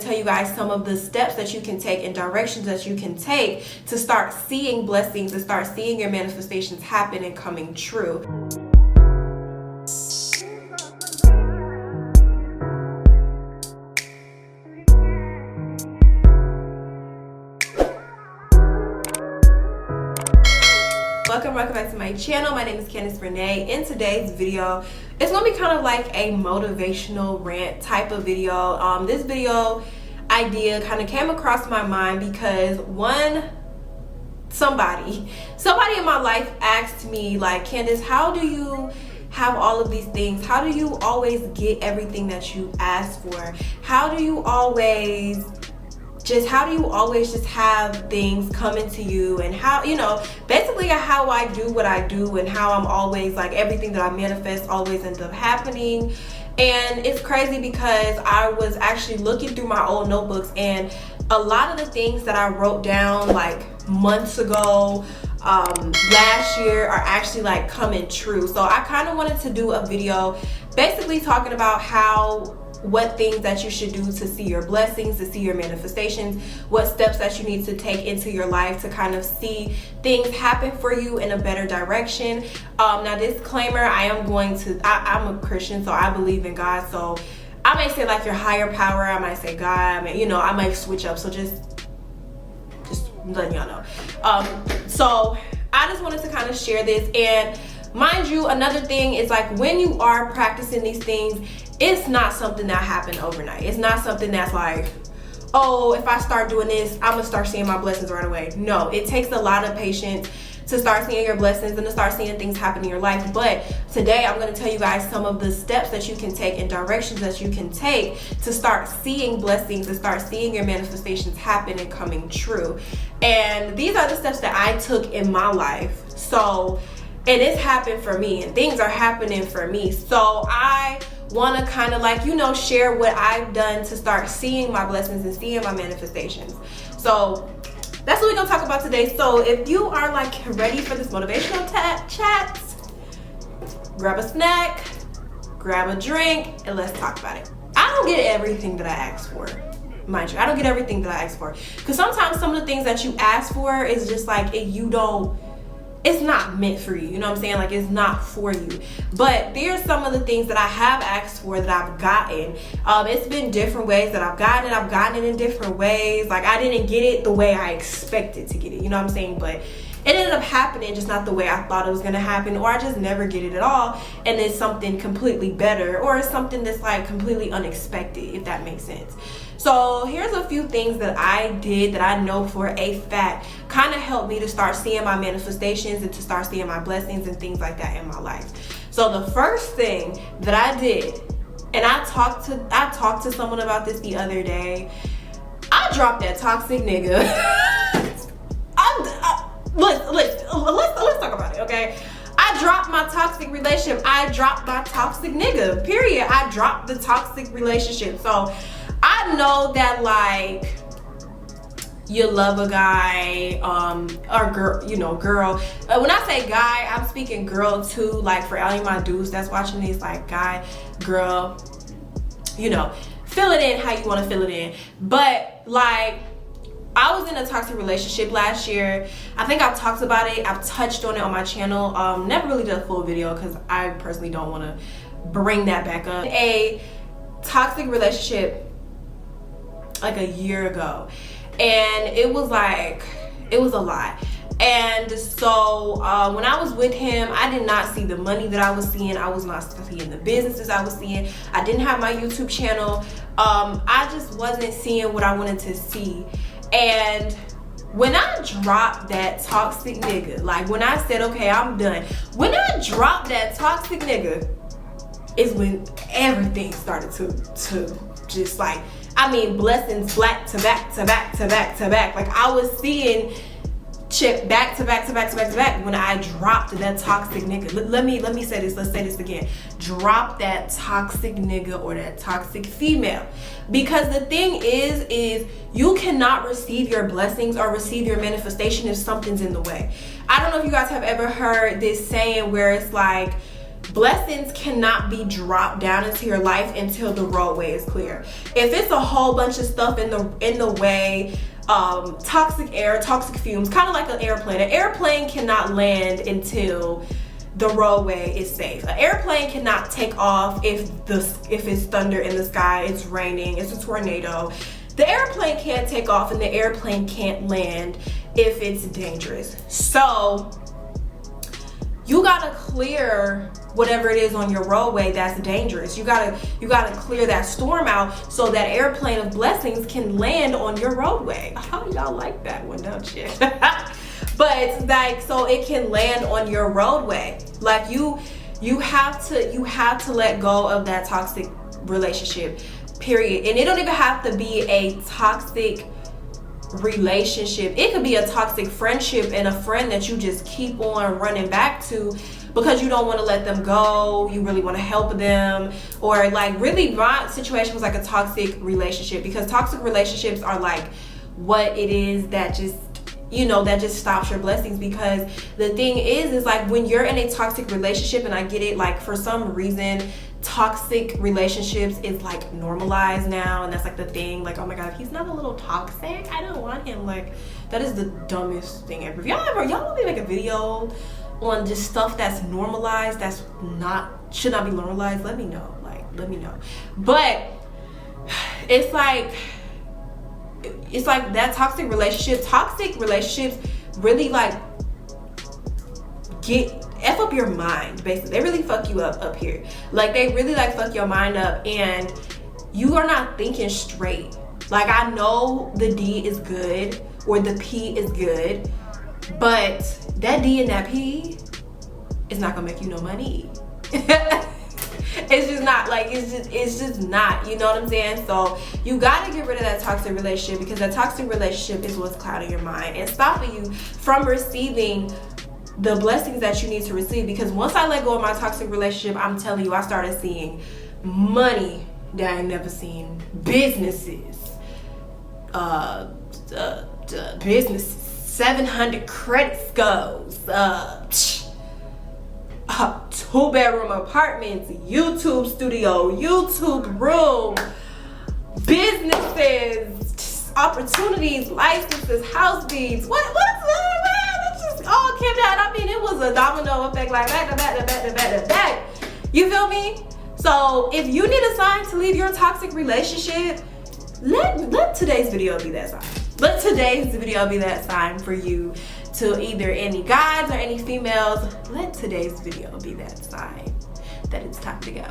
tell you guys some of the steps that you can take and directions that you can take to start seeing blessings and start seeing your manifestations happen and coming true. Welcome back to my channel. My name is Candice Renee. In today's video, it's gonna be kind of like a motivational rant type of video. This video idea kind of came across my mind because somebody in my life asked me, like, Candice, how do you have all of these things? How do you always get everything that you ask for? How do you always just have things coming to you, and how, basically how I do what I do, and how I'm always like everything that I manifest always ends up happening. And it's crazy because I was actually looking through my old notebooks, and a lot of the things that I wrote down like months ago, last year, are actually like coming true. So I kind of wanted to do a video basically talking about what things that you should do to see your blessings, to see your manifestations, what steps that you need to take into your life to kind of see things happen for you in a better direction. Now, disclaimer, I'm a Christian, so I believe in God. So I may say like your higher power, I might say God, I might switch up. So just letting y'all know. So I just wanted to kind of share this. And mind you, another thing is, like, when you are practicing these things, it's not something that happened overnight. It's not something that's like, oh, if I start doing this, I'm gonna start seeing my blessings right away. No, it takes a lot of patience to start seeing your blessings and to start seeing things happen in your life. But today I'm going to tell you guys some of the steps that you can take and directions that you can take to start seeing blessings and start seeing your manifestations happen and coming true. And these are the steps that I took in my life. And it's happened for me, and things are happening for me. So I want to kind of like, share what I've done to start seeing my blessings and seeing my manifestations. So that's what we're gonna talk about today. So if you are like ready for this motivational chat, grab a snack, grab a drink, and let's talk about it. I don't get everything that I ask for. Mind you, I don't get everything that I ask for. Because sometimes some of the things that you ask for is just like, it's not meant for you. You know what I'm saying? Like, it's not for you. But there's some of the things that I have asked for that I've gotten. It's been different ways that I've gotten it. I've gotten it in different ways. Like, I didn't get it the way I expected to get it. You know what I'm saying? But it ended up happening just not the way I thought it was going to happen. Or I just never get it at all. And it's something completely better. Or it's something that's like completely unexpected, if that makes sense. So here's a few things that I did that I know for a fact kind of helped me to start seeing my manifestations and to start seeing my blessings and things like that in my life. So the first thing that I did, and I talked to someone about this the other day, I dropped that toxic nigga. Let's talk about it, okay? I dropped my toxic relationship. I dropped my toxic nigga, period. I dropped the toxic relationship. So I know that, like, you love a guy, or girl. When I say guy, I'm speaking girl too. Like, for all my dudes that's watching these, like, guy, girl, fill it in how you want to fill it in. But, like, I was in a toxic relationship last year. I think I've talked about it. I've touched on it on my channel. Never really did a full video because I personally don't want to bring that back up. A toxic relationship like a year ago, and it was a lot. And so when I was with him, I did not see the money that I was seeing. I was not seeing the businesses I was seeing. I didn't have my YouTube channel. I just wasn't seeing what I wanted to see. And when I dropped that toxic nigga, like when I said, okay, I'm done, when I dropped that toxic nigga is when everything started to just like, blessings back to back to back to back to back. Like, I was seeing shit back to back to back to back to back when I dropped that toxic nigga. Let me say this. Let's say this again. Drop that toxic nigga or that toxic female. Because the thing is you cannot receive your blessings or receive your manifestation if something's in the way. I don't know if you guys have ever heard this saying where it's like, blessings cannot be dropped down into your life until the roadway is clear. If it's a whole bunch of stuff in the way, toxic air, toxic fumes, kind of like an airplane cannot land until the roadway is safe. An airplane cannot take off if it's thunder in the sky, it's raining, it's a tornado. The airplane can't take off and the airplane can't land if it's dangerous. So you gotta clear whatever it is on your roadway that's dangerous. You gotta clear that storm out so that airplane of blessings can land on your roadway. Oh, y'all like that one, don't you? But like, so it can land on your roadway. Like you have to let go of that toxic relationship, period. And it don't even have to be a toxic relationship. It could be a toxic friendship and a friend that you just keep on running back to because you don't want to let them go, you really want to help them. Or like, really, my situation was like a toxic relationship, because toxic relationships are like what it is that just, you know, that just stops your blessings. Because the thing is like, when you're in a toxic relationship, and I get it, like for some reason toxic relationships is like normalized now, and that's like the thing, like, oh my god, if he's not a little toxic, I don't want him. Like, that is the dumbest thing ever. If y'all want me to make a video on just stuff that's normalized, that's should not be normalized, let me know. But it's like that toxic relationships really like F up your mind, basically. They really fuck you up here. Like, they really like fuck your mind up, and you are not thinking straight. Like, I know the D is good, or the P is good, but that D and that P is not gonna make you no money. It's just not, like, it's just not, you know what I'm saying? So you gotta get rid of that toxic relationship, because that toxic relationship is what's clouding your mind and stopping you from receiving the blessings that you need to receive. Because once I let go of my toxic relationship, I'm telling you, I started seeing money that I ain't never seen, businesses, 700 credit scores, 2-bedroom apartments, YouTube studio, YouTube room, businesses, opportunities, licenses, house deeds. What's all came down. I mean, it was a domino effect, like back to back. You feel me? So if you need a sign to leave your toxic relationship, let today's video be that sign. Let today's video be that sign for you, to either any guys or any females. Let today's video be that sign that it's time to go.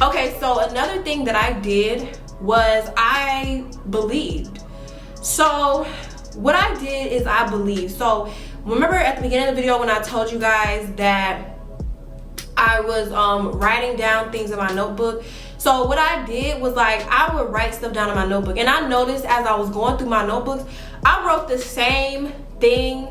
Okay, so another thing that I did was I believed. So what I did is I believed. So remember at the beginning of the video when I told you guys that I was writing down things in my notebook? So what I did was, like, I would write stuff down in my notebook, and I noticed as I was going through my notebooks, I wrote the same thing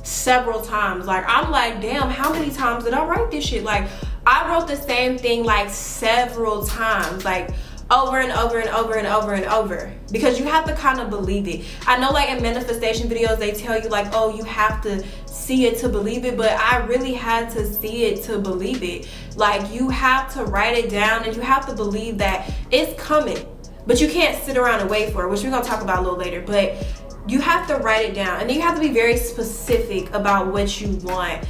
several times. Like, I'm like, damn, how many times did I write this shit? Like, I wrote the same thing like several times, like over and over and over and over and over, because you have to kind of believe it. I know, like, in manifestation videos they tell you, like, oh, you have to see it to believe it, but I really had to see it to believe it. Like, you have to write it down, and you have to believe that it's coming, but you can't sit around and wait for it, which we're gonna talk about a little later. But you have to write it down, and then you have to be very specific about what you want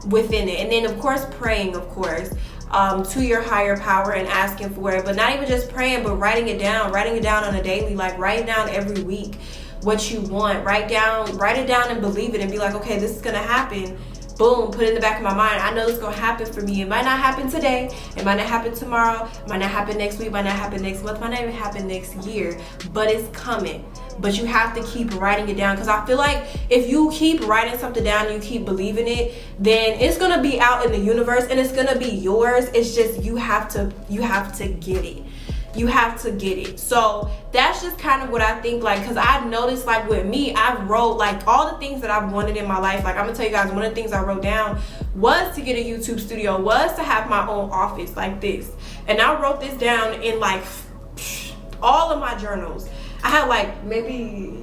within it. And then, of course, praying, of course, to your higher power and asking for it. But not even just praying, but writing it down on a daily. Like, write down every week what you want. Write it down and believe it, and be like, okay, this is gonna happen. Boom, put it in the back of my mind. I know it's gonna happen for me. It might not happen today, it might not happen tomorrow, it might not happen next week, it might not happen next month, it might not even happen next year, but it's coming. But you have to keep writing it down, because I feel like if you keep writing something down and you keep believing it, then it's gonna be out in the universe and it's gonna be yours. It's just you have to get it. You have to get it. So that's just kind of what I think, like, because I've noticed, like, with me, I wrote, like, all the things that I've wanted in my life. Like, I'm gonna tell you guys, one of the things I wrote down was to get a YouTube studio, was to have my own office like this. And I wrote this down in, like, all of my journals. I had, like, maybe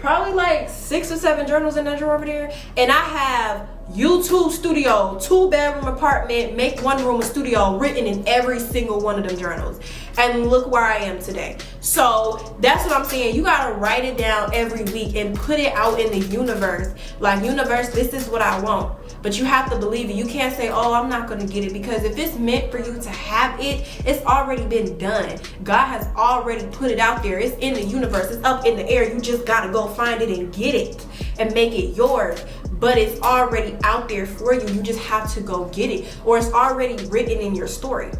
probably like 6 or 7 journals in that drawer over there. And I have YouTube studio, 2-bedroom apartment, make 1 room a studio written in every single one of them journals. And look where I am today. So that's what I'm saying. You gotta write it down every week and put it out in the universe. Like, universe, this is what I want. But you have to believe it. You can't say, oh, I'm not gonna get it, because if it's meant for you to have it, it's already been done. God has already put it out there. It's in the universe. It's up in the air. You just gotta go find it and get it and make it yours. But it's already out there for you. You just have to go get it, or it's already written in your story.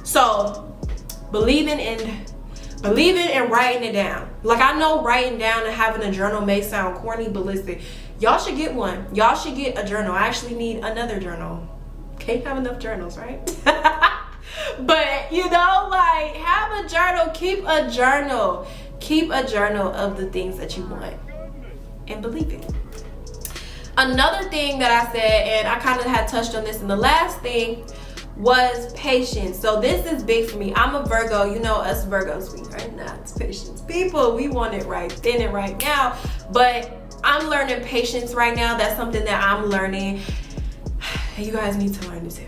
So believing and writing it down. Like, I know writing down and having a journal may sound corny, but listen, y'all should get one. Y'all should get a journal. I actually need another journal. Can't have enough journals, right? But you know, like, have a journal. Keep a journal. Keep a journal of the things that you want, and believe it. Another thing that I said, and I kind of had touched on this in the last thing, was patience. So this is big for me. I'm a Virgo. You know, us Virgos, we are not patience people. We want it right then and right now. But I'm learning patience right now. That's something that I'm learning. You guys need to learn it too.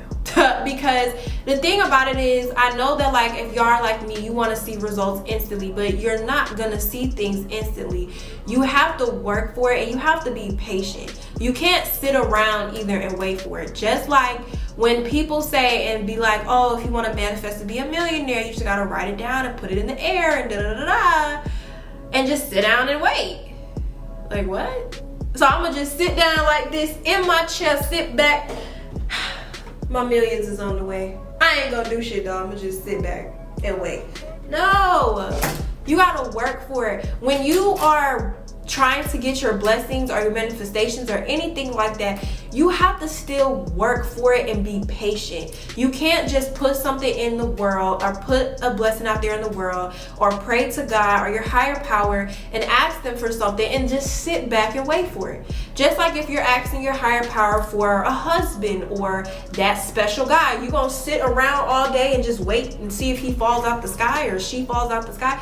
Because the thing about it is, I know that, like, if you are like me, you want to see results instantly, but you're not gonna see things instantly. You have to work for it, and you have to be patient. You can't sit around either and wait for it. Just like when people say and be like, oh, if you want to manifest to be a millionaire, you just gotta write it down and put it in the air and da-da-da-da, and just sit down and wait. Like, what? So I'm gonna just sit down like this in my chair, sit back. My millions is on the way. I ain't gonna do shit though. I'm gonna just sit back and wait. No, you gotta work for it. When you are trying to get your blessings or your manifestations or anything like that, you have to still work for it and be patient. You can't just put something in the world or put a blessing out there in the world or pray to God or your higher power and ask them for something and just sit back and wait for it. Just like if you're asking your higher power for a husband or that special guy, you gonna sit around all day and just wait and see if he falls out the sky or she falls out the sky?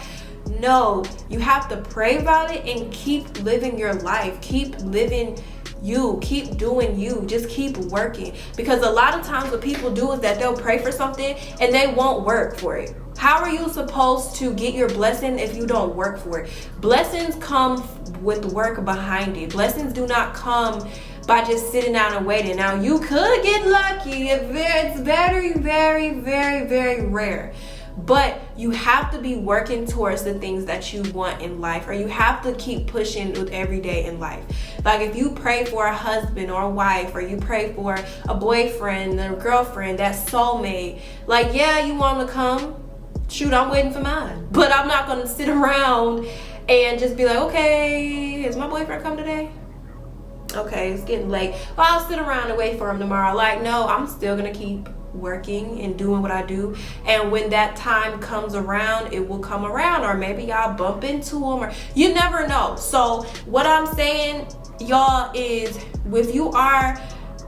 No, you have to pray about it and keep living your life. Keep living you. Keep doing you. Just keep working. Because a lot of times what people do is that they'll pray for something and they won't work for it. How are you supposed to get your blessing if you don't work for it? Blessings come with work behind it. Blessings do not come by just sitting down and waiting. Now, you could get lucky. It's very, very, very, very rare. But you have to be working towards the things that you want in life, or you have to keep pushing with every day in life. Like, if you pray for a husband or a wife, or you pray for a boyfriend, a girlfriend, that soulmate, like, yeah, you want to come? Shoot, I'm waiting for mine. But I'm not going to sit around and just be like, okay, is my boyfriend come today? Okay, it's getting late. Well, I'll sit around and wait for him tomorrow. Like, no, I'm still going to keep working and doing what I do, and when that time comes around, it will come around, or maybe y'all bump into them, or you never know. So what I'm saying, y'all, is if you are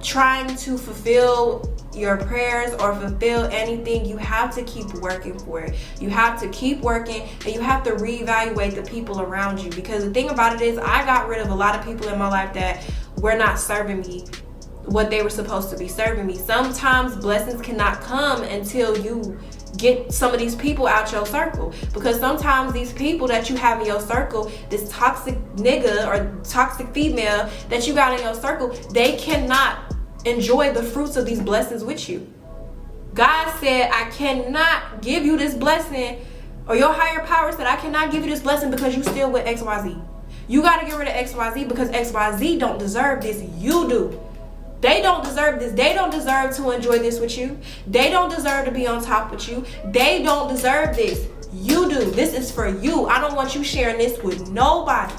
trying to fulfill your prayers or fulfill anything, you have to keep working for it. You have to keep working, and you have to reevaluate the people around you, because the thing about it is, I got rid of a lot of people in my life that were not serving me what they were supposed to be serving me. Sometimes blessings cannot come until you get some of these people out your circle, because sometimes these people that you have in your circle, this toxic nigga or toxic female that you got in your circle, they cannot enjoy the fruits of these blessings with you. God said, I cannot give you this blessing, or your higher power said, I cannot give you this blessing because you still with XYZ. You got to get rid of XYZ, because XYZ don't deserve this. You do. They don't deserve this. They don't deserve to enjoy this with you. They don't deserve to be on top with you. They don't deserve this. You do. This is for you. I don't want you sharing this with nobody.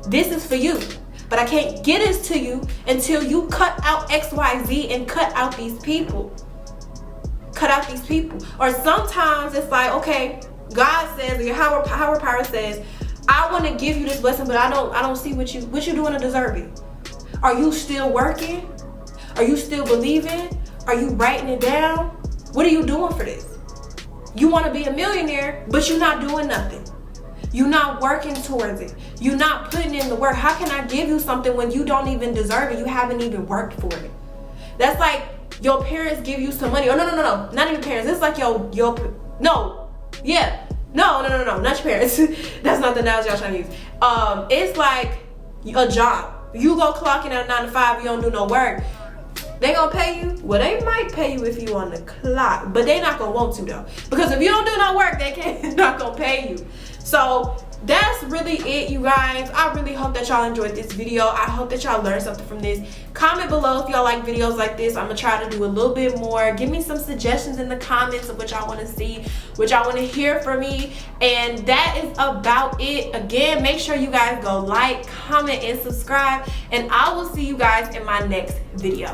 This is for you. But I can't get this to you until you cut out XYZ and cut out these people. Cut out these people. Or sometimes it's like, okay, God says, or your higher power says, I want to give you this blessing, but I don't see what you doing to deserve it. Are you still working? Are you still believing? Are you writing it down? What are you doing for this? You want to be a millionaire, but you're not doing nothing. You're not working towards it. You're not putting in the work. How can I give you something when you don't even deserve it? You haven't even worked for it. That's like your parents give you some money. Oh, no. Not even parents. It's like not your parents. That's not the analogy I was trying to use. It's like a job. You go clock in at 9 to 5, you don't do no work. They gonna pay you? Well, they might pay you if you on the clock, but they not gonna want to though. Because if you don't do no work, they not gonna pay you. So that's really it, you guys. I really hope that y'all enjoyed this video. I hope that y'all learned something from this. Comment below if y'all like videos like this. I'm gonna try to do a little bit more. Give me some suggestions in the comments of what y'all want to see, what y'all want to hear from me. And that is about it. Again, make sure you guys go like, comment, and subscribe. And I will see you guys in my next video.